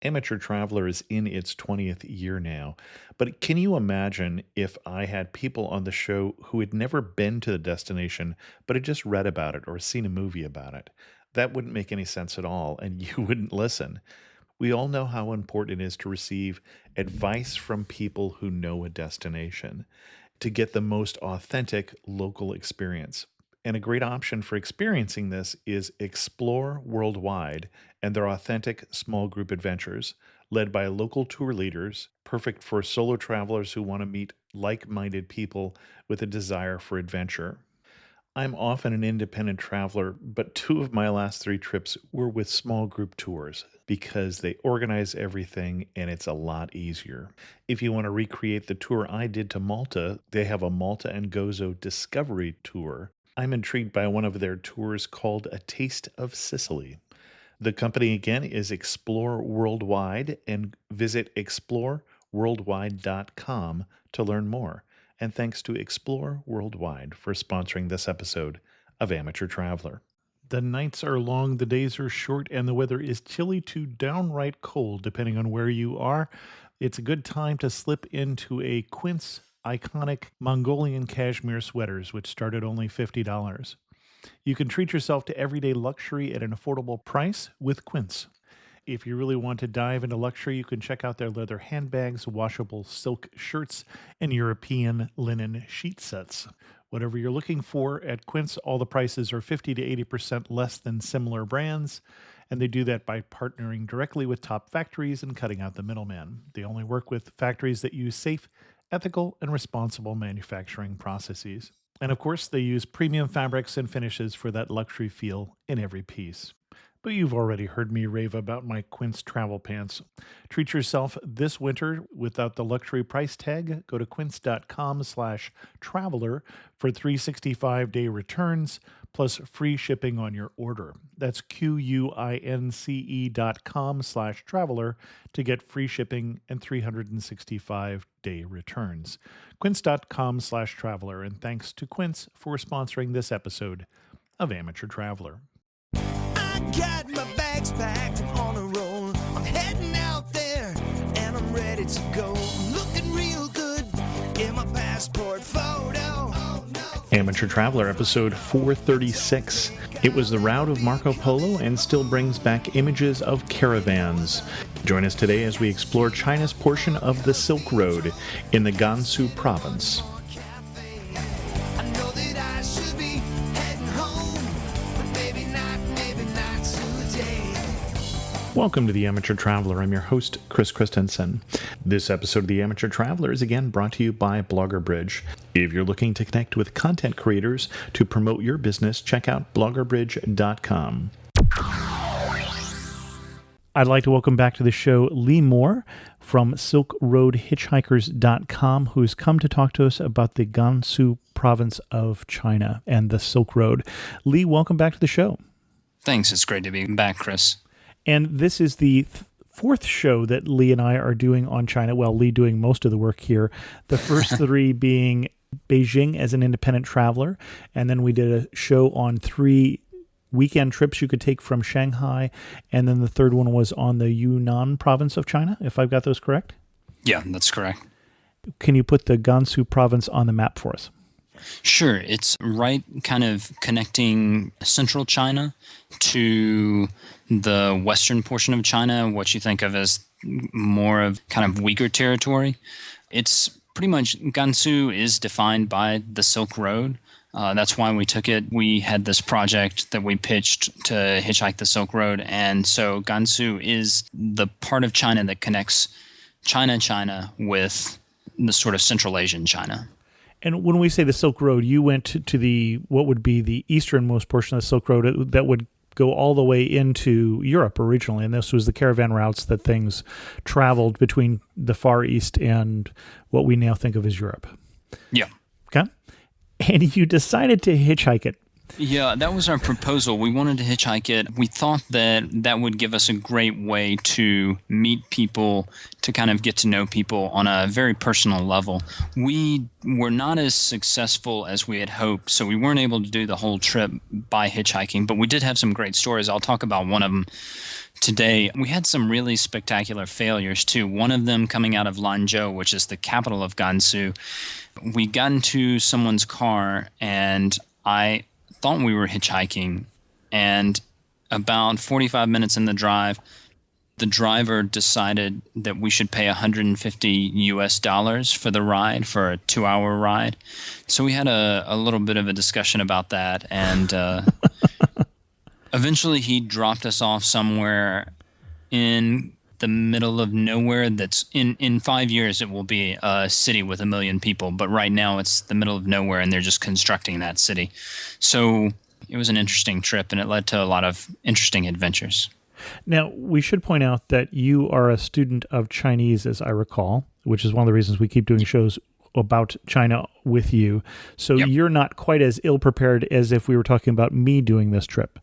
Amateur Traveler is in its 20th year now, but can you imagine if I had people on the show who had never been to the destination, but had just read about it or seen a movie about it? That wouldn't make any sense at all, and you wouldn't listen. We all know how important it is to receive advice from people who know a destination to get the most authentic local experience. And a great option for experiencing this is Explore Worldwide and their authentic small group adventures, led by local tour leaders, perfect for solo travelers who want to meet like minded people with a desire for adventure. I'm often an independent traveler, but two of my last three trips were with small group tours because they organize everything and it's a lot easier. If you want to recreate the tour I did to Malta, they have a Malta and Gozo Discovery Tour. I'm intrigued by one of their tours called A Taste of Sicily. The company again is Explore Worldwide, and visit exploreworldwide.com to learn more. And thanks to Explore Worldwide for sponsoring this episode of Amateur Traveler. The nights are long, the days are short, and the weather is chilly to downright cold, depending on where you are. It's a good time to slip into a Quince iconic Mongolian cashmere sweaters, which start at only $50. You can treat yourself to everyday luxury at an affordable price with Quince. If you really want to dive into luxury, you can check out their leather handbags, washable silk shirts, and European linen sheet sets. Whatever you're looking for at Quince, all the prices are 50 to 80% less than similar brands, and they do that by partnering directly with top factories and cutting out the middleman. They only work with factories that use safe, ethical, and responsible manufacturing processes. And of course, they use premium fabrics and finishes for that luxury feel in every piece. But you've already heard me rave about my Quince travel pants. Treat yourself this winter without the luxury price tag. Go to quince.com/traveler for 365-day returns plus free shipping on your order. That's QUINCE.com/traveler to get free shipping and 365-day returns. Quince.com/traveler. And thanks to Quince for sponsoring this episode of Amateur Traveler. Got my bags packed, I'm on a roll. I'm heading out there and I'm ready to go. I'm looking real good in my passport photo. Amateur Traveler episode 436. It was the route of Marco Polo and still brings back images of caravans. Join us today as we explore China's portion of the Silk Road in the Gansu province. Welcome to the Amateur Traveler. I'm your host, Chris Christensen. This episode of the Amateur Traveler is again brought to you by Blogger Bridge. If you're looking to connect with content creators to promote your business, check out bloggerbridge.com. I'd like to welcome back to the show Lee Moore from Silk Road Hitchhikers.com, who's come to talk to us about the Gansu province of China and the Silk Road. Lee, welcome back to the show. Thanks. It's great to be back, Chris. And this is the fourth show that Lee and I are doing on China. Well, Lee doing most of the work here. The first three being Beijing as an independent traveler. And then we did a show on 3 weekend trips you could take from Shanghai. And then the third one was on the Yunnan province of China, if I've got those correct. Yeah, that's correct. Can you put the Gansu province on the map for us? Sure. It's right kind of connecting central China to the western portion of China, what you think of as more of kind of Uyghur territory. It's pretty much, Gansu is defined by the Silk Road. That's why we took it. We had this project that we pitched to hitchhike the Silk Road. And so Gansu is the part of China that connects China with the sort of Central Asian China. And when we say the Silk Road, you went to the what would be the easternmost portion of the Silk Road that would go all the way into Europe originally, and this was the caravan routes that things traveled between the Far East and what we now think of as Europe. Yeah. Okay. And you decided to hitchhike it. Yeah, that was our proposal. We wanted to hitchhike it. We thought that would give us a great way to meet people, to kind of get to know people on a very personal level. We were not as successful as we had hoped, so we weren't able to do the whole trip by hitchhiking, but we did have some great stories. I'll talk about one of them today. We had some really spectacular failures too. One of them coming out of Lanzhou, which is the capital of Gansu. We got into someone's car and I thought we were hitchhiking, and about 45 minutes in the drive, the driver decided that we should pay $150 for the ride, for a 2-hour ride. So we had a little bit of a discussion about that, and eventually he dropped us off somewhere in the middle of nowhere. That's in 5 years it will be a city with 1 million people, but right now it's the middle of nowhere and they're just constructing that city. So it was an interesting trip and it led to a lot of interesting adventures. Now, we should point out that you are a student of Chinese, as I recall, which is one of the reasons we keep doing shows about China with you. So You're not quite as ill-prepared as if we were talking about me doing this trip.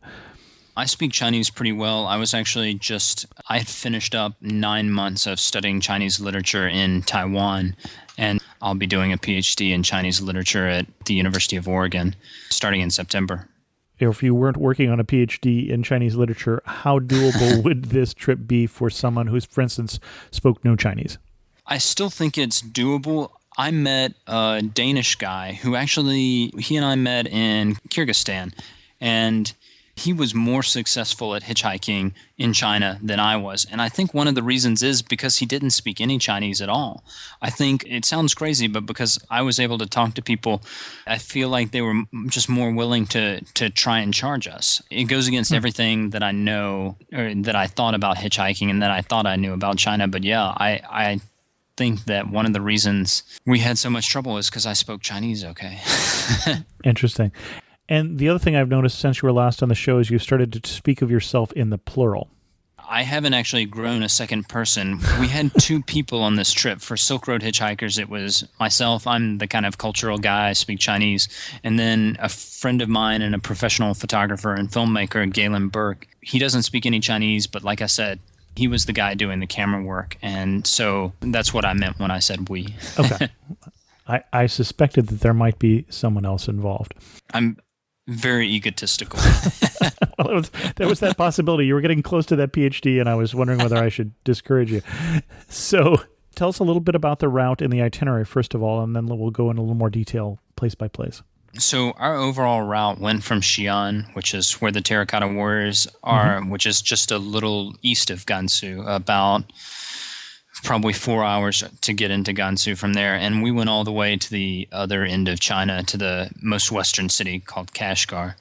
I speak Chinese pretty well. I had finished up 9 months of studying Chinese literature in Taiwan, and I'll be doing a PhD in Chinese literature at the University of Oregon starting in September. If you weren't working on a PhD in Chinese literature, how doable would this trip be for someone who's, for instance, spoke no Chinese? I still think it's doable. I met a Danish guy he and I met in Kyrgyzstan, and he was more successful at hitchhiking in China than I was. And I think one of the reasons is because he didn't speak any Chinese at all. I think it sounds crazy, but because I was able to talk to people, I feel like they were just more willing to try and charge us. It goes against everything that I know, or that I thought about hitchhiking and that I thought I knew about China. But yeah, I think that one of the reasons we had so much trouble is because I spoke Chinese okay. Interesting. And the other thing I've noticed since you were last on the show is you started to speak of yourself in the plural. I haven't actually grown a second person. We had 2 people on this trip. For Silk Road Hitchhikers, it was myself. I'm the kind of cultural guy. I speak Chinese. And then a friend of mine and a professional photographer and filmmaker, Galen Burke. He doesn't speak any Chinese, but like I said, he was the guy doing the camera work. And so that's what I meant when I said we. Okay. I suspected that there might be someone else involved. I'm very egotistical. Well, there was that possibility. You were getting close to that PhD, and I was wondering whether I should discourage you. So tell us a little bit about the route and the itinerary, first of all, and then we'll go in a little more detail place by place. So our overall route went from Xi'an, which is where the Terracotta Warriors are, which is just a little east of Gansu, about probably 4 hours to get into Gansu from there. And we went all the way to the other end of China, to the most western city called Kashgar.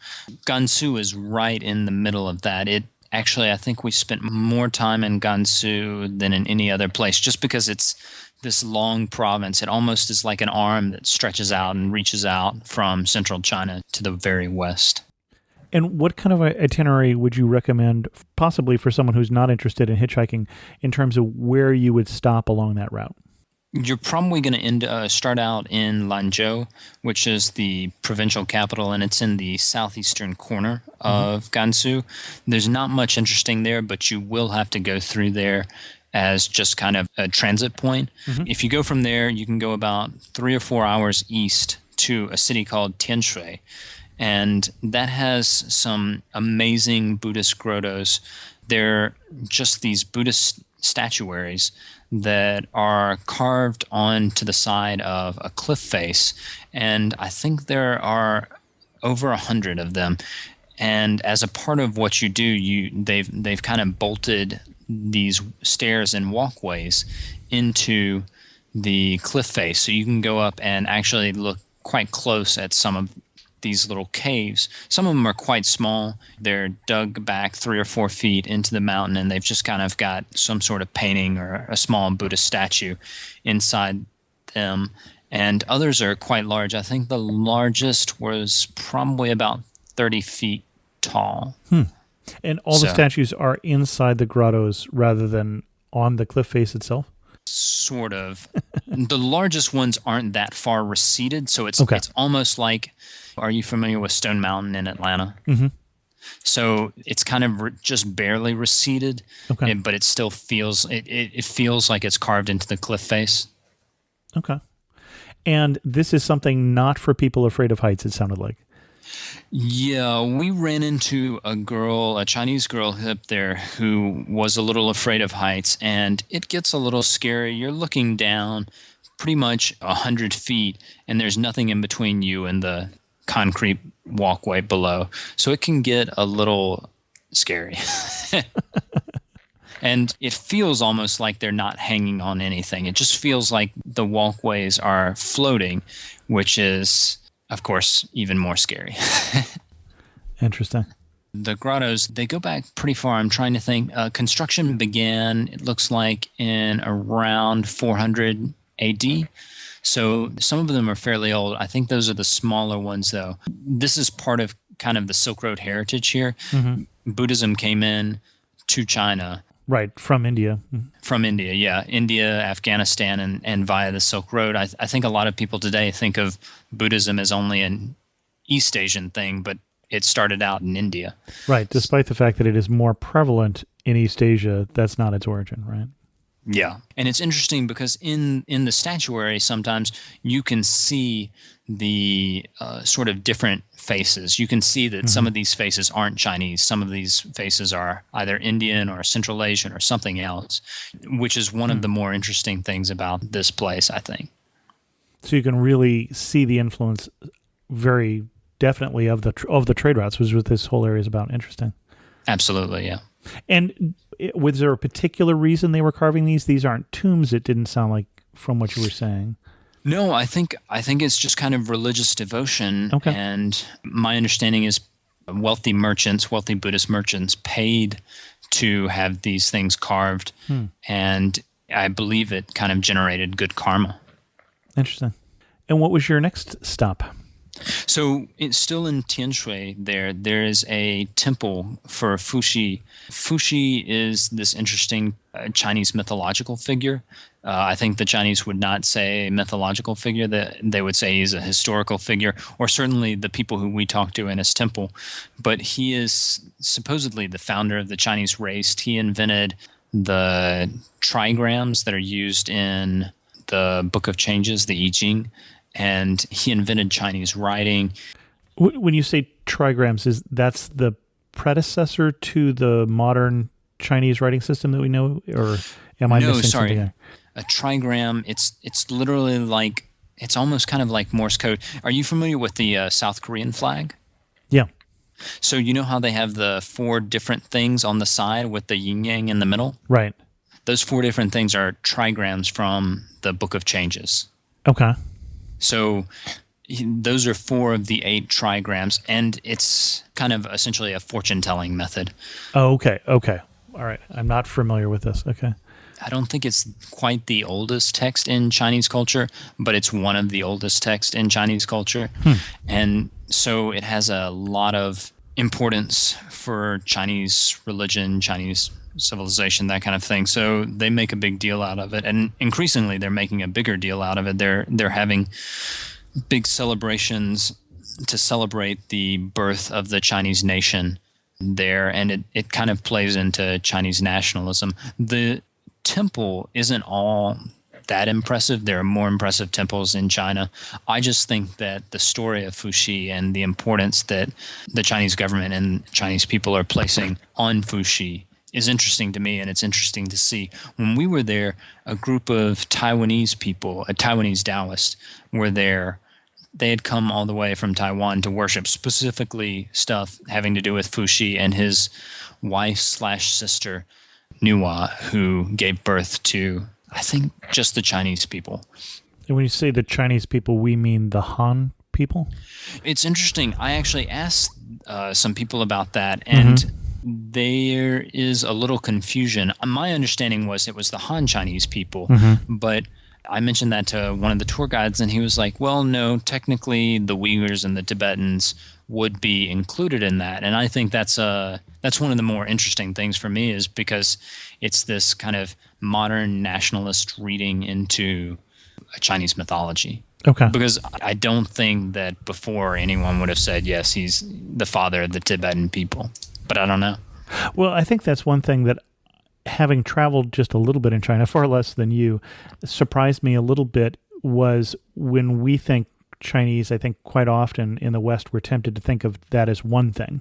Gansu is right in the middle of that. Actually, I think we spent more time in Gansu than in any other place, just because it's this long province. It almost is like an arm that stretches out and reaches out from central China to the very west. And what kind of itinerary would you recommend, possibly for someone who's not interested in hitchhiking, in terms of where you would stop along that route? You're probably going to start out in Lanzhou, which is the provincial capital, and it's in the southeastern corner of Gansu. There's not much interesting there, but you will have to go through there as just kind of a transit point. If you go from there, you can go about 3 or 4 hours east to a city called Tianshui. And that has some amazing Buddhist grottos. They're just these Buddhist statuaries that are carved onto the side of a cliff face. And I think there are over 100 of them. And as a part of what you do, they've kind of bolted these stairs and walkways into the cliff face. So you can go up and actually look quite close at some of these little caves. Some of them are quite small. They're dug back 3 or 4 feet into the mountain, and they've just kind of got some sort of painting or a small Buddhist statue inside them. And others are quite large. I think the largest was probably about 30 feet tall. And all the statues are inside the grottos rather than on the cliff face itself? Sort of. The largest ones aren't that far receded, so it's almost like, are you familiar with Stone Mountain in Atlanta? So it's kind of just barely receded, but it still feels, it feels like it's carved into the cliff face. Okay. And this is something not for people afraid of heights, it sounded like. Yeah, we ran into a Chinese girl up there who was a little afraid of heights, and it gets a little scary. You're looking down pretty much 100 feet, and there's nothing in between you and the concrete walkway below. So it can get a little scary. And it feels almost like they're not hanging on anything. It just feels like the walkways are floating, which is, of course, even more scary. Interesting. The grottos, they go back pretty far. I'm trying to think. Construction began, it looks like, in around 400 AD. So some of them are fairly old. I think those are the smaller ones, though. This is part of kind of the Silk Road heritage here. Buddhism came in to China. Right, from India. From India, yeah. India, Afghanistan, and via the Silk Road. I think a lot of people today think of Buddhism as only an East Asian thing, but it started out in India. Right, despite the fact that it is more prevalent in East Asia, that's not its origin, right? Yeah. And it's interesting because in the statuary, sometimes you can see the sort of different faces. You can see that some of these faces aren't Chinese. Some of these faces are either Indian or Central Asian or something else, which is one of the more interesting things about this place, I think. So you can really see the influence very definitely of the trade routes, which is what this whole area is about. Interesting. Absolutely, yeah. And was there a particular reason they were carving these? These aren't tombs, it didn't sound like, from what you were saying. No, I think it's just kind of religious devotion. Okay. And my understanding is wealthy Buddhist merchants paid to have these things carved. And I believe it kind of generated good karma. Interesting. And what was your next stop? So it's still in Tianshui there is a temple for Fuxi. Fuxi is this interesting Chinese mythological figure. I think the Chinese would not say mythological figure, that they would say he's a historical figure, or certainly the people who we talk to in his temple. But he is supposedly the founder of the Chinese race. He invented the trigrams that are used in the Book of Changes, the I Ching, and he invented Chinese writing. When you say trigrams, that's the predecessor to the modern Chinese writing system that we know, or am I missing something there? A trigram, it's literally like, it's almost kind of like Morse code. Are you familiar with the South Korean flag? Yeah. So you know how they have the 4 different things on the side with the yin-yang in the middle? Right. Those 4 different things are trigrams from the Book of Changes. Okay. So those are 4 of the 8 trigrams, and it's kind of essentially a fortune-telling method. Oh, okay. Okay. All right. I'm not familiar with this. Okay. I don't think it's quite the oldest text in Chinese culture, but it's one of the oldest texts in Chinese culture. And so it has a lot of importance for Chinese religion, Chinese civilization, that kind of thing. So they make a big deal out of it. And increasingly, they're making a bigger deal out of it. They're having big celebrations to celebrate the birth of the Chinese nation there. And it kind of plays into Chinese nationalism. The temple isn't all that impressive. There are more impressive temples in China. I just think that the story of Fuxi and the importance that the Chinese government and Chinese people are placing on Fuxi is interesting to me, and it's interesting to see. When we were there, a group of Taiwanese people, a Taiwanese Taoist, were there. They had come all the way from Taiwan to worship, specifically stuff having to do with Fuxi and his wife/sister, Nuwa, who gave birth to, I think, just the Chinese people. And when you say the Chinese people, we mean the Han people? It's interesting. I actually asked some people about that, and there is a little confusion. My understanding was it was the Han Chinese people, but I mentioned that to one of the tour guides, and he was like, well, no, technically the Uyghurs and the Tibetans would be included in that. And I think that's one of the more interesting things for me, is because it's this kind of modern nationalist reading into a Chinese mythology. Okay. Because I don't think that before anyone would have said, yes, he's the father of the Tibetan people. But I don't know. Well, I think that's one thing that, having traveled just a little bit in China, far less than you, surprised me a little bit, was when we think Chinese, I think quite often in the West, we're tempted to think of that as one thing.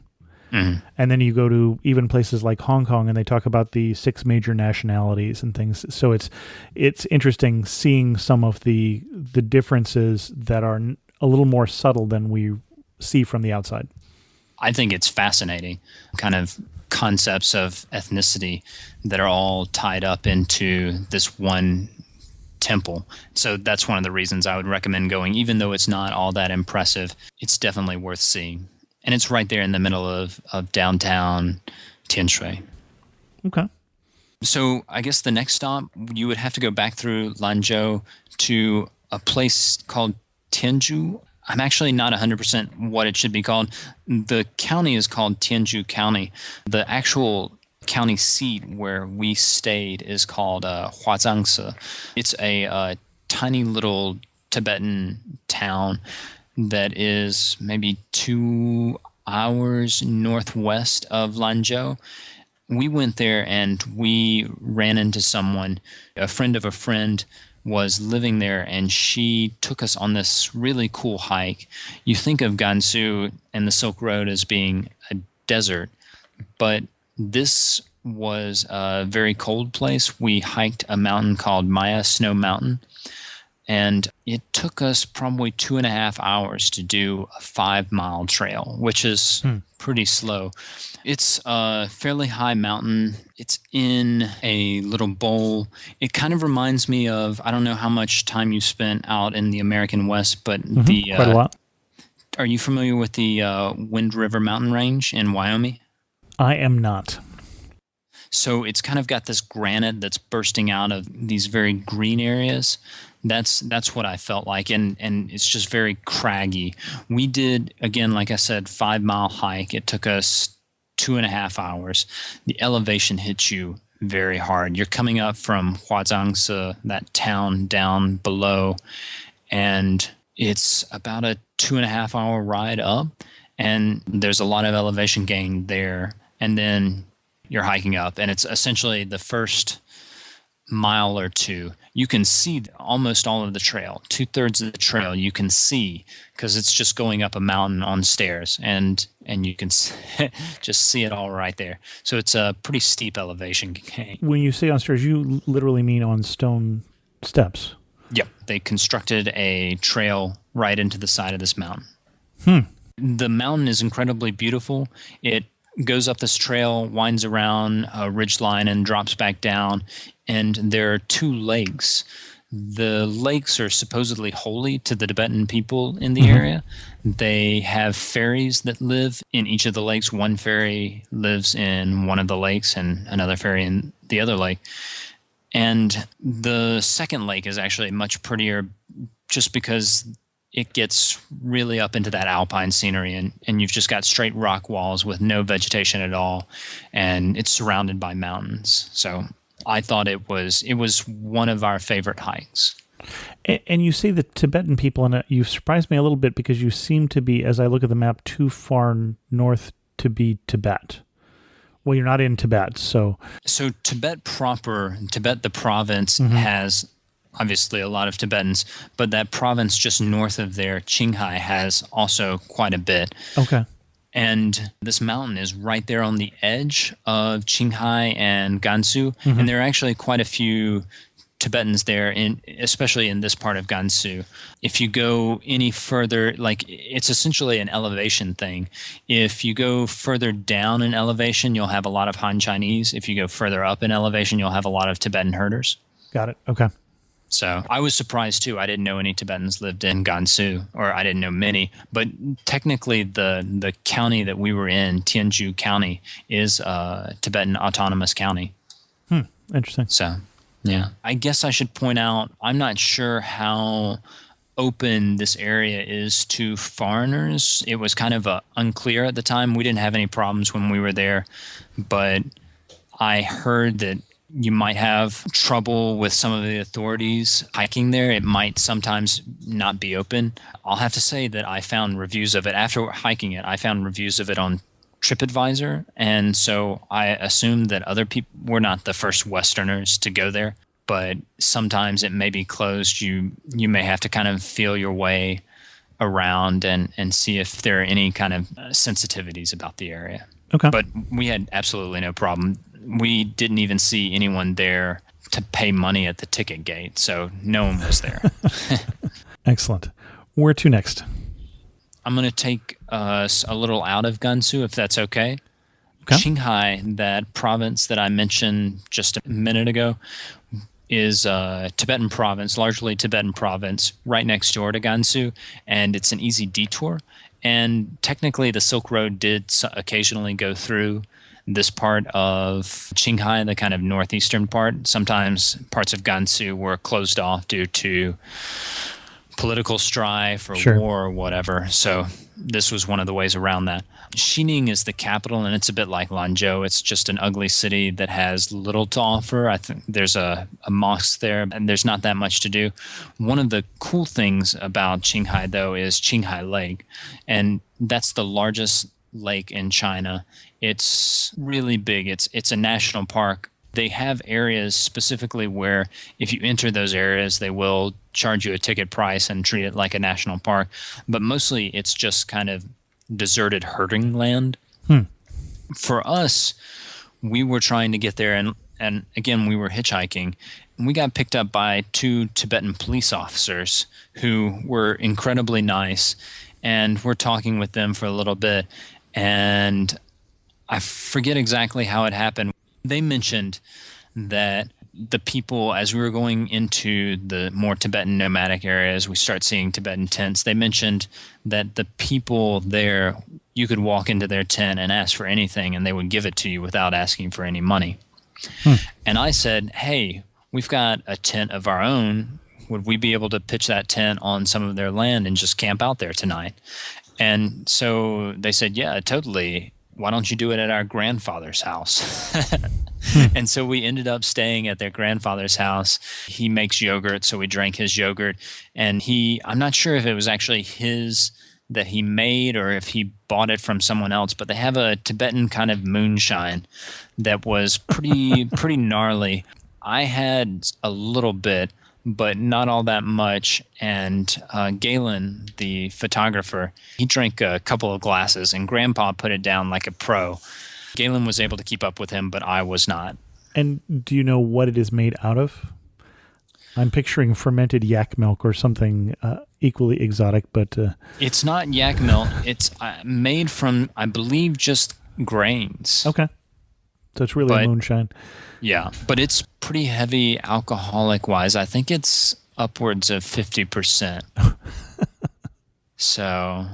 Mhm. And then you go to even places like Hong Kong and they talk about the 6 major nationalities and things. So it's interesting seeing some of the differences that are a little more subtle than we see from the outside. I think it's fascinating, kind of concepts of ethnicity that are all tied up into this one temple. So that's one of the reasons I would recommend going, even though it's not all that impressive. It's definitely worth seeing. And it's right there in the middle of downtown Tianshui. Okay. So I guess the next stop, you would have to go back through Lanzhou to a place called Tianzhu. I'm actually not 100% what it should be called. The county is called Tianzhu County. The actual county seat where we stayed is called Huazhangse. It's a tiny little Tibetan town that is maybe 2 hours northwest of Lanzhou. We went there and we ran into someone, a friend of a friend was living there, and she took us on this really cool hike. You think of Gansu and the Silk Road as being a desert, but this was a very cold place. We hiked a mountain called Maya Snow Mountain, and it took us probably 2.5 hours to do a 5-mile trail, which is pretty slow. It's a fairly high mountain. It's in a little bowl. It kind of reminds me of, I don't know how much time you spent out in the American West, but quite a lot. Are you familiar with the Wind River mountain range in Wyoming? I am not. So it's kind of got this granite that's bursting out of these very green areas. That's what I felt like, and it's just very craggy. We did, again, like I said, 5-mile hike. It took us 2.5 hours. The elevation hits you very hard. You're coming up from Huazhangse, that town down below, and it's about a 2.5-hour ride up, and there's a lot of elevation gain there. And then you're hiking up, and it's essentially the first mile or two. You can see almost all of the trail. 2/3 of the trail you can see because it's just going up a mountain on stairs, and you can just see it all right there. So it's a pretty steep elevation gain. When you say on stairs, you literally mean on stone steps. Yep. They constructed a trail right into the side of this mountain. The mountain is incredibly beautiful. It goes up this trail, winds around a ridgeline, and drops back down. And there are 2 lakes. The lakes are supposedly holy to the Tibetan people in the area. They have fairies that live in each of the lakes. One fairy lives in one of the lakes and another fairy in the other lake. And the second lake is actually much prettier just because it gets really up into that alpine scenery, and you've just got straight rock walls with no vegetation at all, and it's surrounded by mountains. So I thought it was one of our favorite hikes. And you say the Tibetan people, and you've surprised me a little bit because you seem to be, as I look at the map, too far north to be Tibet. Well, you're not in Tibet, so... So Tibet proper, Tibet the province, has obviously a lot of Tibetans, but that province just north of there, Qinghai, has also quite a bit. Okay. And this mountain is right there on the edge of Qinghai and Gansu, and there are actually quite a few Tibetans there, especially in this part of Gansu. If you go any further, like it's essentially an elevation thing. If you go further down in elevation, you'll have a lot of Han Chinese. If you go further up in elevation, you'll have a lot of Tibetan herders. Got it. Okay. So I was surprised too. I didn't know any Tibetans lived in Gansu, or I didn't know many. But technically, the county that we were in, Tianzhu County, is a Tibetan autonomous county. Interesting. So, yeah. I guess I should point out, I'm not sure how open this area is to foreigners. It was kind of unclear at the time. We didn't have any problems when we were there, but I heard that you might have trouble with some of the authorities hiking there. It might sometimes not be open. I'll have to say that I found reviews of it after hiking it. I found reviews of it on TripAdvisor, and so I assumed that other people were not the first Westerners to go there, but sometimes it may be closed. You may have to kind of feel your way around and see if there are any kind of sensitivities about the area. Okay. But we had absolutely no problem. We didn't even see anyone there to pay money at the ticket gate, so no one was there. Excellent. Where to next? I'm going to take us a little out of Gansu, if that's okay. Okay. Qinghai, that province that I mentioned just a minute ago, is a Tibetan province, largely Tibetan province, right next door to Gansu, and it's an easy detour. And technically, the Silk Road did occasionally go through this part of Qinghai, the kind of northeastern part. Sometimes parts of Gansu were closed off due to political strife or Sure. war or whatever. So this was one of the ways around that. Xining is the capital, and it's a bit like Lanzhou. It's just an ugly city that has little to offer. I think there's a mosque there, and there's not that much to do. One of the cool things about Qinghai, though, is Qinghai Lake, and that's the largest lake in China. It's really big. It's a national park. They have areas specifically where if you enter those areas, they will charge you a ticket price and treat it like a national park. But mostly it's just kind of deserted herding land. For us, we were trying to get there, and again, we were hitchhiking. We got picked up by 2 Tibetan police officers who were incredibly nice, and we're talking with them for a little bit, and I forget exactly how it happened. They mentioned that the people, as we were going into the more Tibetan nomadic areas, we start seeing Tibetan tents. They mentioned that the people there, you could walk into their tent and ask for anything, and they would give it to you without asking for any money. And I said, hey, we've got a tent of our own. Would we be able to pitch that tent on some of their land and just camp out there tonight? And so they said, yeah, totally. Why don't you do it at our grandfather's house? And so we ended up staying at their grandfather's house. He makes yogurt, so we drank his yogurt. And I'm not sure if it was actually his that he made or if he bought it from someone else, but they have a Tibetan kind of moonshine that was pretty gnarly. I had a little bit, but not all that much. And Galen, the photographer, he drank a couple of glasses, and Grandpa put it down like a pro. Galen was able to keep up with him, but I was not. And do you know what it is made out of? I'm picturing fermented yak milk or something equally exotic, but... It's not yak milk. It's made from, I believe, just grains. Okay. So it's really a moonshine. Yeah, but it's pretty heavy alcoholic-wise. I think it's upwards of 50%. So,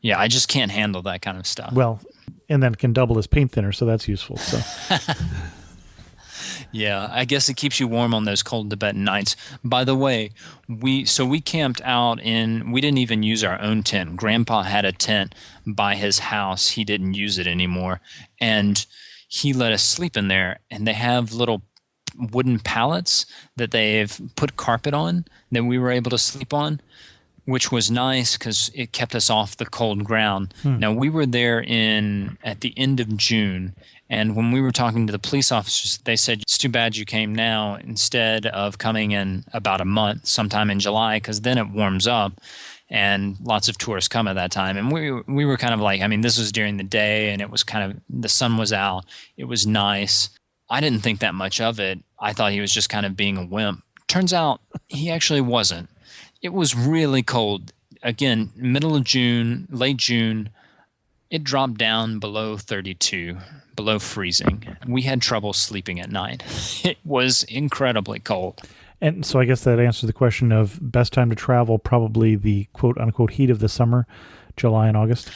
yeah, I just can't handle that kind of stuff. Well, and then it can double as paint thinner, so that's useful. So, yeah, I guess it keeps you warm on those cold Tibetan nights. By the way, we camped out we didn't even use our own tent. Grandpa had a tent by his house. He didn't use it anymore. And he let us sleep in there, and they have little wooden pallets that they've put carpet on that we were able to sleep on, which was nice because it kept us off the cold ground. Now, we were there at the end of June, and when we were talking to the police officers, they said, it's too bad you came now instead of coming in about a month, sometime in July, because then it warms up, and lots of tourists come at that time. And we were kind of like, I mean, this was during the day, and it was kind of, the sun was out. It was nice. I didn't think that much of it. I thought he was just kind of being a wimp. Turns out he actually wasn't. It was really cold. Again, middle of June, late June, it dropped down below 32, below freezing. We had trouble sleeping at night. It was incredibly cold. and so I guess that answers the question of best time to travel, probably the quote-unquote heat of the summer, July and August.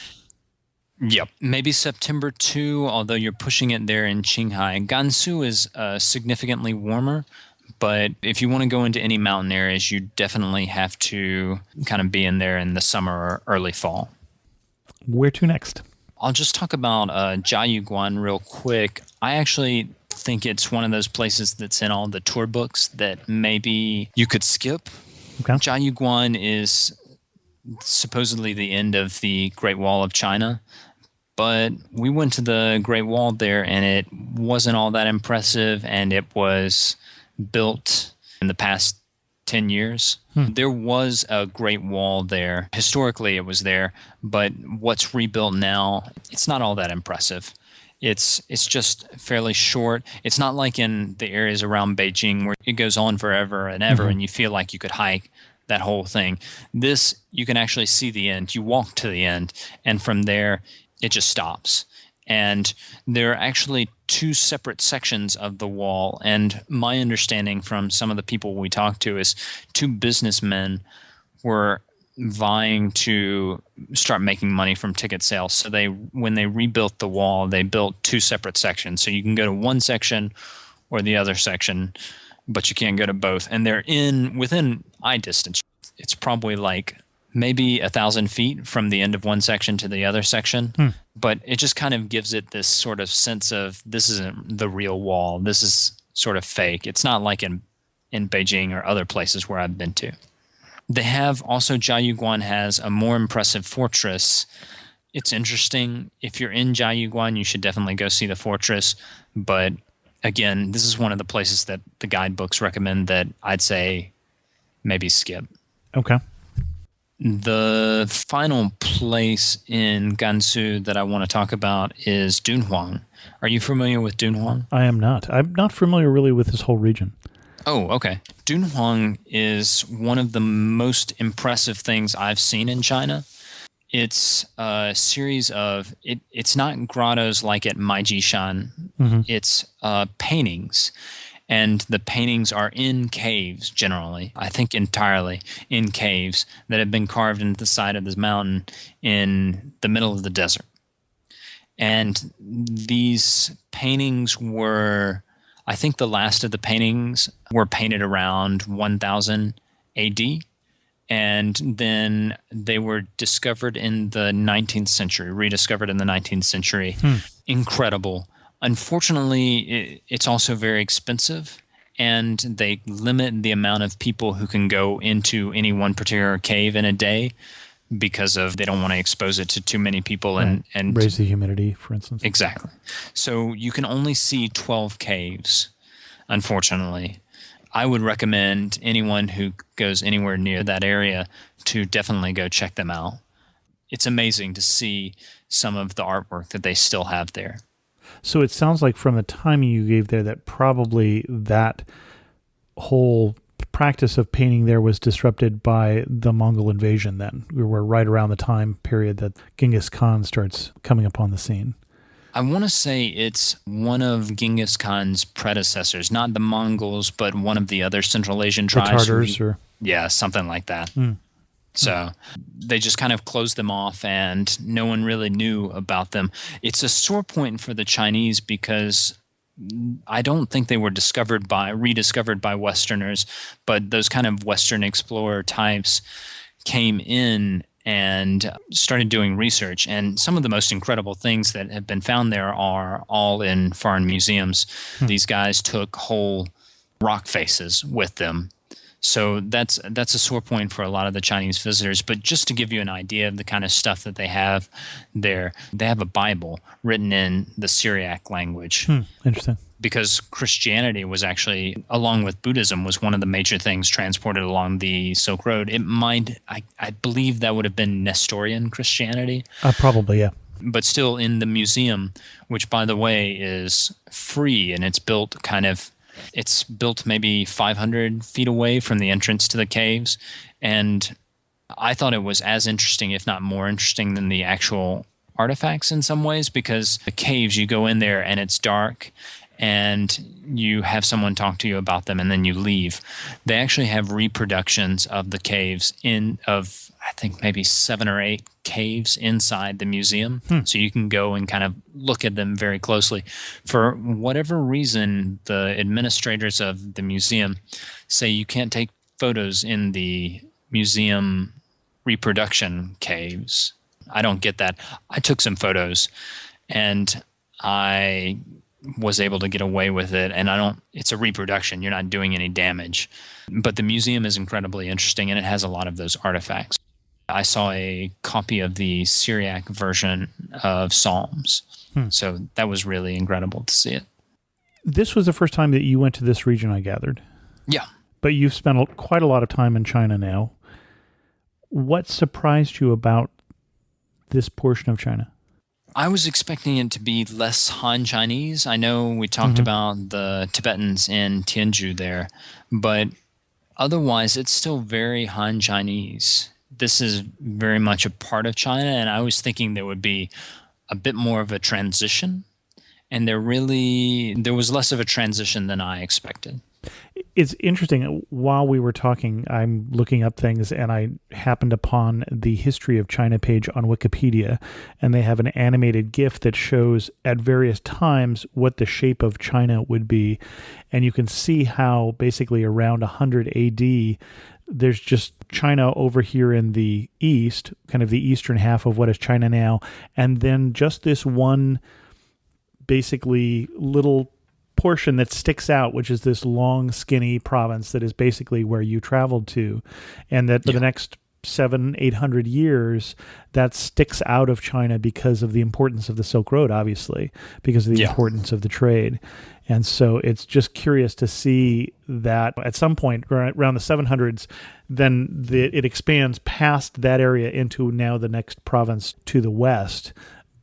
Yep. Maybe September too, although you're pushing it there in Qinghai. Gansu is significantly warmer, but if you want to go into any mountain areas, you definitely have to kind of be in there in the summer or early fall. Where to next? I'll just talk about Jiayuguan real quick. I actually think it's one of those places that's in all the tour books that maybe you could skip. Okay. Jiayuguan is supposedly the end of the Great Wall of China, but we went to the Great Wall there, and it wasn't all that impressive, and it was built in the past 10 years. There was a Great Wall there. Historically, it was there, but what's rebuilt now, it's not all that impressive. It's just fairly short. It's not like in the areas around Beijing where it goes on forever and ever, and you feel like you could hike that whole thing. This, you can actually see the end. You walk to the end, and from there, it just stops. And there are actually two separate sections of the wall. And my understanding from some of the people we talked to is two businessmen were vying to start making money from ticket sales. So when they rebuilt the wall, they built two separate sections. So you can go to one section or the other section, but you can't go to both. And they're within eye distance. It's probably like maybe 1,000 feet from the end of one section to the other section. But it just kind of gives it this sort of sense of this isn't the real wall. This is sort of fake. It's not like in Beijing or other places where I've been to. They have also, Jiayuguan has a more impressive fortress. It's interesting. If you're in Jiayuguan, you should definitely go see the fortress. But again, this is one of the places that the guidebooks recommend that I'd say maybe skip. Okay. The final place in Gansu that I want to talk about is Dunhuang. Are you familiar with Dunhuang? I am not. I'm not familiar really with this whole region. Oh, okay. Dunhuang is one of the most impressive things I've seen in China. It's a series of, it's not grottos like at Maijishan. It's paintings. And the paintings are in caves, generally. I think entirely in caves that have been carved into the side of this mountain in the middle of the desert. And these paintings were, I think the last of the paintings were painted around 1000 AD. And then they were discovered in the 19th century, rediscovered in the 19th century. Incredible. Unfortunately, it's also very expensive, and they limit the amount of people who can go into any one particular cave in a day because they don't want to expose it to too many people and raise the humidity, for instance. Exactly. So you can only see 12 caves, unfortunately. I would recommend anyone who goes anywhere near that area to definitely go check them out. It's amazing to see some of the artwork that they still have there. So it sounds like from the timing you gave there that probably that whole practice of painting there was disrupted by the Mongol invasion then. We were right around the time period that Genghis Khan starts coming upon the scene. I want to say it's one of Genghis Khan's predecessors, not the Mongols, but one of the other Central Asian tribes. The Tartars? Yeah, something like that. So they just kind of closed them off, and no one really knew about them. It's a sore point for the Chinese because I don't think they were rediscovered by Westerners, but those kind of Western explorer types came in and started doing research. And some of the most incredible things that have been found there are all in foreign museums. These guys took whole rock faces with them. So that's a sore point for a lot of the Chinese visitors. But just to give you an idea of the kind of stuff that they have there, they have a Bible written in the Syriac language. Interesting. Because Christianity was actually, along with Buddhism, was one of the major things transported along the Silk Road. I believe that would have been Nestorian Christianity. Probably, yeah. But still in the museum, which, by the way, is free, and it's built maybe 500 feet away from the entrance to the caves. And I thought it was as interesting, if not more interesting, than the actual artifacts in some ways, because the caves, you go in there and it's dark and you have someone talk to you about them and then you leave. They actually have reproductions of the caves of I think maybe 7 or 8 caves inside the museum. So you can go and kind of look at them very closely. For whatever reason, the administrators of the museum say you can't take photos in the museum reproduction caves. I don't get that. I took some photos and I was able to get away with it, and it's a reproduction. You're not doing any damage. But the museum is incredibly interesting, and it has a lot of those artifacts. I saw a copy of the Syriac version of Psalms. So that was really incredible to see it. This was the first time that you went to this region, I gathered. Yeah. but you've spent quite a lot of time in China now. What surprised you about this portion of China? I was expecting it to be less Han Chinese. I know we talked about the Tibetans in Tianju there, but otherwise it's still very Han Chinese. This is very much a part of China, and I was thinking there would be a bit more of a transition, and there was less of a transition than I expected. It's interesting. While we were talking, I'm looking up things, and I happened upon the History of China page on Wikipedia, and they have an animated GIF that shows at various times what the shape of China would be. And you can see how basically around 100 AD, there's just China over here in the east, kind of the eastern half of what is China now, and then just this one basically little portion that sticks out, which is this long, skinny province that is basically where you traveled to, and that for the next 700-800 years, that sticks out of China because of the importance of the Silk Road, obviously, because of the importance of the trade. And so it's just curious to see that at some point around the 700s, then it expands past that area into now the next province to the west.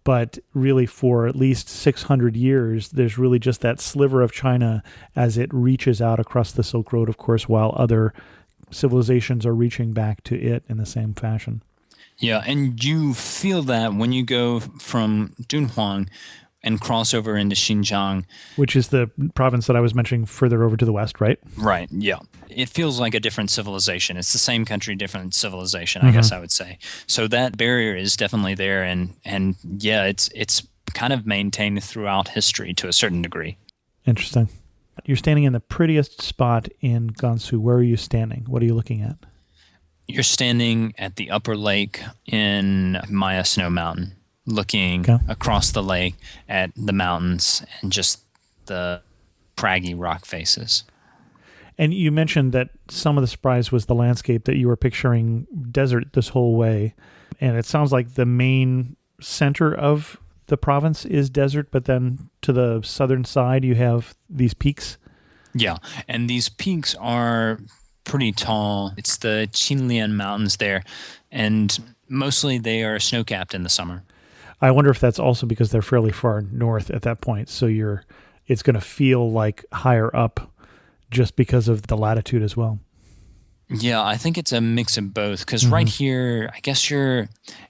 But really, for at least 600 years, there's really just that sliver of China as it reaches out across the Silk Road, of course, while other civilizations are reaching back to it in the same fashion. Yeah, and you feel that when you go from Dunhuang and cross over into Xinjiang. Which is the province that I was mentioning further over to the west, right? Right, yeah. It feels like a different civilization. It's the same country, different civilization, I guess I would say. So that barrier is definitely there, and yeah, it's kind of maintained throughout history to a certain degree. Interesting. You're standing in the prettiest spot in Gansu. Where are you standing? What are you looking at? You're standing at the upper lake in Maya Snow Mountain, looking across the lake at the mountains and just the craggy rock faces. And you mentioned that some of the surprise was the landscape, that you were picturing desert this whole way. And it sounds like the main center of the province is desert, but then to the southern side you have these peaks. Yeah, and these peaks are pretty tall. It's the Qinlian Mountains there, and mostly they are snow-capped in the summer. I wonder if that's also because they're fairly far north at that point, so it's going to feel like higher up just because of the latitude as well. Yeah, I think it's a mix of both, because right here, I guess you're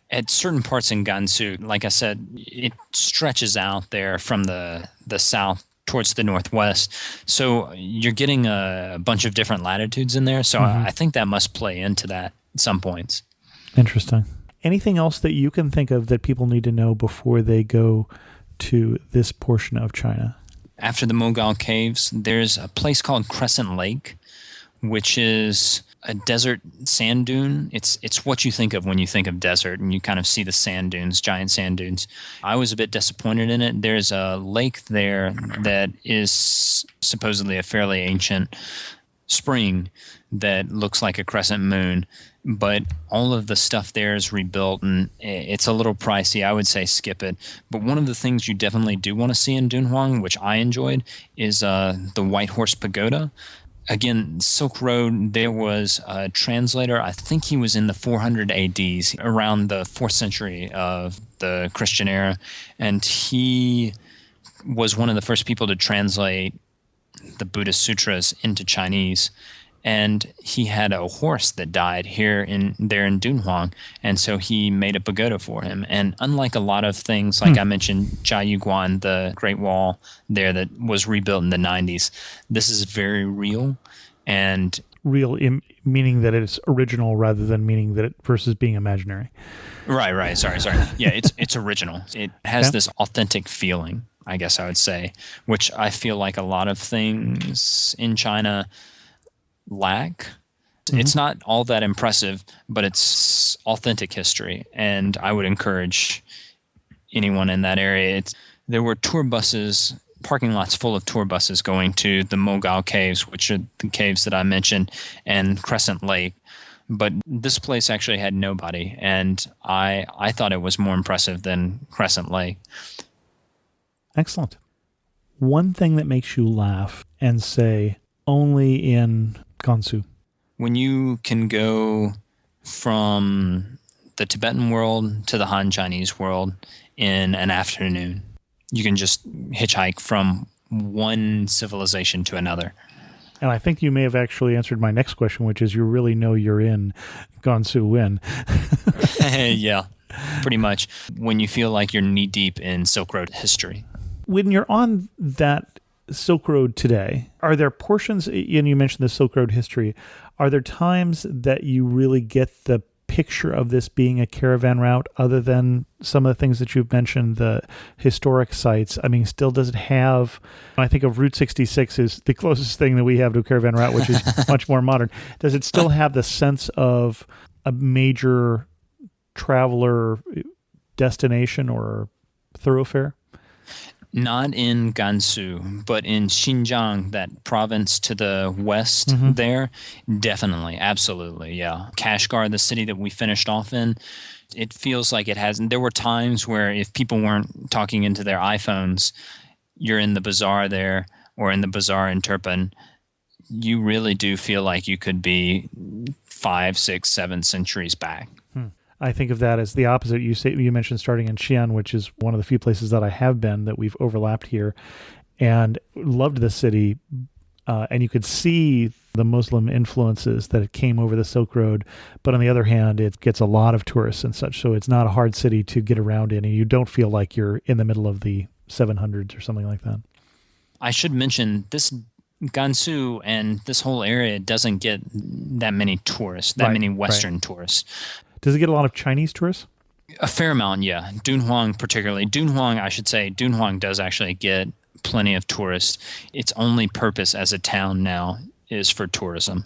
at certain parts in Gansu, like I said, it stretches out there from the south towards the northwest. So you're getting a bunch of different latitudes in there. So I think that must play into that at some points. Interesting. Anything else that you can think of that people need to know before they go to this portion of China? After the Mogao Caves, there's a place called Crescent Lake, which is a desert sand dune. It's what you think of when you think of desert, and you kind of see the sand dunes, giant sand dunes. I was a bit disappointed in it. There's a lake there that is supposedly a fairly ancient spring that looks like a crescent moon, but all of the stuff there is rebuilt, and it's a little pricey. I would say skip it. But one of the things you definitely do want to see in Dunhuang, which I enjoyed, is the White Horse Pagoda. Again, Silk Road, there was a translator, I think he was in the 400 ADs, around the 4th century of the Christian era, and he was one of the first people to translate the Buddhist sutras into Chinese. And he had a horse that died there in Dunhuang, and so he made a pagoda for him. And unlike a lot of things, like I mentioned, Jiayuguan, the Great Wall there that was rebuilt in the 90s, this is very real. And real meaning that it's original rather than meaning that it versus being imaginary. Right. Sorry. Yeah, it's original. It has this authentic feeling, I guess I would say, which I feel like a lot of things in China lack. It's not all that impressive, but it's authentic history, and I would encourage anyone in that area. There were tour buses, parking lots full of tour buses going to the Mogao Caves, which are the caves that I mentioned, and Crescent Lake. But this place actually had nobody, and I thought it was more impressive than Crescent Lake. Excellent. One thing that makes you laugh and say, only in Gansu. When you can go from the Tibetan world to the Han Chinese world in an afternoon, you can just hitchhike from one civilization to another. And I think you may have actually answered my next question, which is you really know you're in Gansu when. Yeah, pretty much. When you feel like you're knee-deep in Silk Road history. When you're on that Silk Road today, are there portions, and you mentioned the Silk Road history, are there times that you really get the picture of this being a caravan route other than some of the things that you've mentioned, the historic sites? I mean, still does it have, I think of Route 66 is the closest thing that we have to a caravan route, which is much more modern. Does it still have the sense of a major traveler destination or thoroughfare? Not in Gansu, but in Xinjiang, that province to the west there, definitely, absolutely, yeah. Kashgar, the city that we finished off in, it feels like it has. And there were times where if people weren't talking into their iPhones, you're in the bazaar there or in the bazaar in Turpan, you really do feel like you could be 5, 6, 7 centuries back. I think of that as the opposite. You mentioned starting in Xi'an, which is one of the few places that I have been that we've overlapped here, and loved the city. And you could see the Muslim influences that it came over the Silk Road. But on the other hand, it gets a lot of tourists and such. So it's not a hard city to get around in, and you don't feel like you're in the middle of the 700s or something like that. I should mention this Gansu and this whole area doesn't get that many tourists, that many Western tourists. Does it get a lot of Chinese tourists? A fair amount, yeah. Dunhuang particularly. Dunhuang does actually get plenty of tourists. Its only purpose as a town now is for tourism.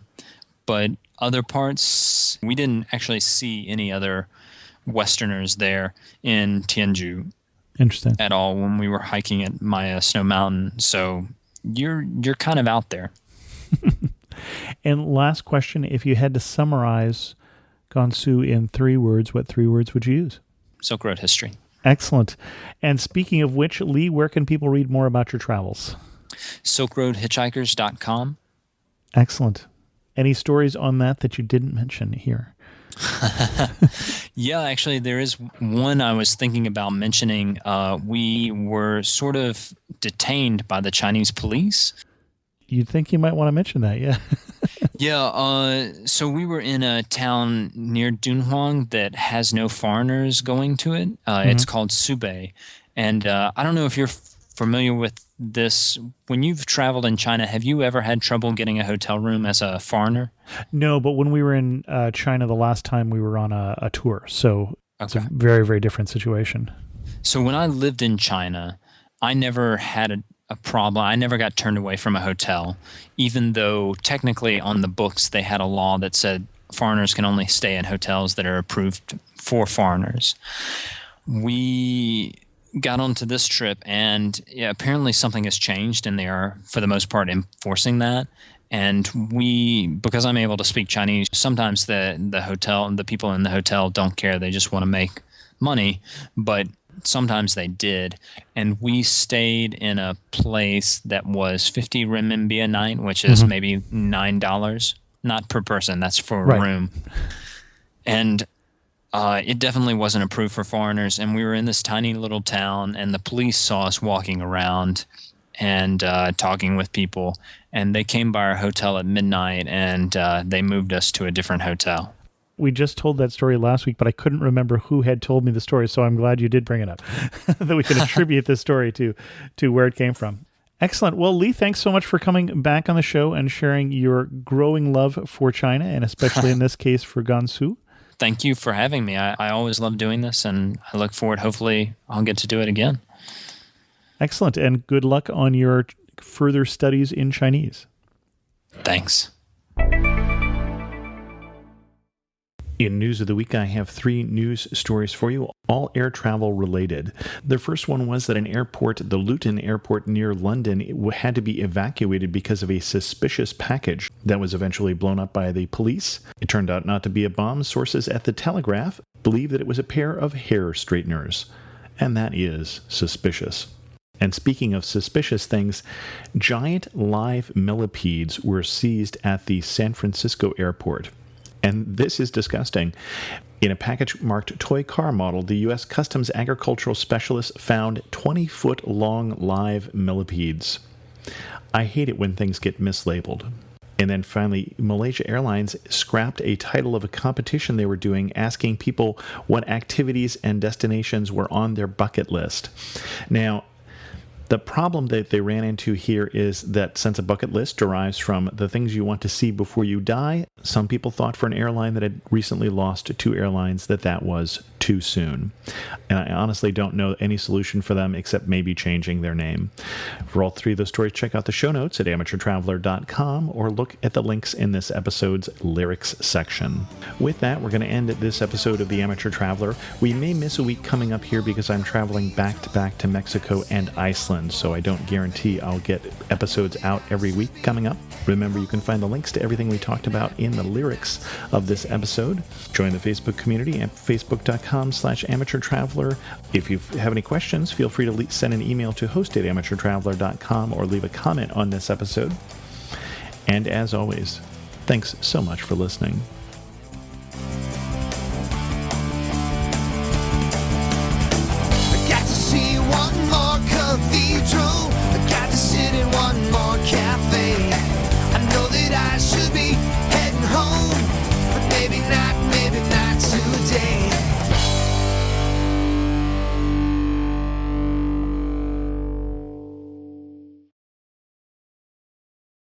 But other parts, we didn't actually see any other Westerners there in Tianju. Interesting. At all when we were hiking at Maya Snow Mountain. So you're kind of out there. And last question, if you had to summarize Gansu in 3 words, what 3 words would you use? Silk Road history. Excellent. And speaking of which, Lee, where can people read more about your travels? SilkRoadHitchhikers.com. Excellent. Any stories on that you didn't mention here? Yeah, actually, there is one I was thinking about mentioning. We were sort of detained by the Chinese police. You'd think you might want to mention that, yeah. Yeah, so we were in a town near Dunhuang that has no foreigners going to it. It's called Subei. And I don't know if you're familiar with this. When you've traveled in China, have you ever had trouble getting a hotel room as a foreigner? No, but when we were in China the last time, we were on a tour. So it's a very, very different situation. So when I lived in China, I never had a problem. I never got turned away from a hotel, even though technically on the books they had a law that said foreigners can only stay in hotels that are approved for foreigners. We got onto this trip, and apparently something has changed, and they are, for the most part, enforcing that. And because I'm able to speak Chinese, sometimes the hotel and the people in the hotel don't care. They just want to make money, but sometimes they did. And we stayed in a place that was 50 renminbi a night, which is maybe $9, not per person. That's for a room. And it definitely wasn't approved for foreigners. And we were in this tiny little town, and the police saw us walking around and talking with people. And they came by our hotel at midnight, and they moved us to a different hotel. We just told that story last week, but I couldn't remember who had told me the story, so I'm glad you did bring it up, that we can attribute this story to where it came from. Excellent. Well, Lee, thanks so much for coming back on the show and sharing your growing love for China, and especially in this case for Gansu. Thank you for having me. I always love doing this, and I look forward, hopefully, I'll get to do it again. Excellent, and good luck on your further studies in Chinese. Thanks. In News of the Week, I have 3 news stories for you, all air travel related. The first one was that an airport, the Luton Airport near London, had to be evacuated because of a suspicious package that was eventually blown up by the police. It turned out not to be a bomb. Sources at the Telegraph believe that it was a pair of hair straighteners, and that is suspicious. And speaking of suspicious things, giant live millipedes were seized at the San Francisco airport. And this is disgusting. In a package marked toy car model, the U.S. Customs Agricultural Specialists found 20-foot-long live millipedes. I hate it when things get mislabeled. And then finally, Malaysia Airlines scrapped a title of a competition they were doing asking people what activities and destinations were on their bucket list. Now, the problem that they ran into here is that since a bucket list derives from the things you want to see before you die, some people thought for an airline that had recently lost 2 airlines that was too soon. And I honestly don't know any solution for them except maybe changing their name. For all 3 of those stories, check out the show notes at amateurtraveler.com or look at the links in this episode's lyrics section. With that, we're going to end this episode of The Amateur Traveler. We may miss a week coming up here because I'm traveling back-to-back to Mexico and Iceland, so I don't guarantee I'll get episodes out every week coming up. Remember, you can find the links to everything we talked about in the lyrics of this episode. Join the Facebook community at facebook.com/amateurtraveler. If you have any questions, feel free to send an email to host@amateurtraveler.com or leave a comment on this episode. And as always, thanks so much for listening.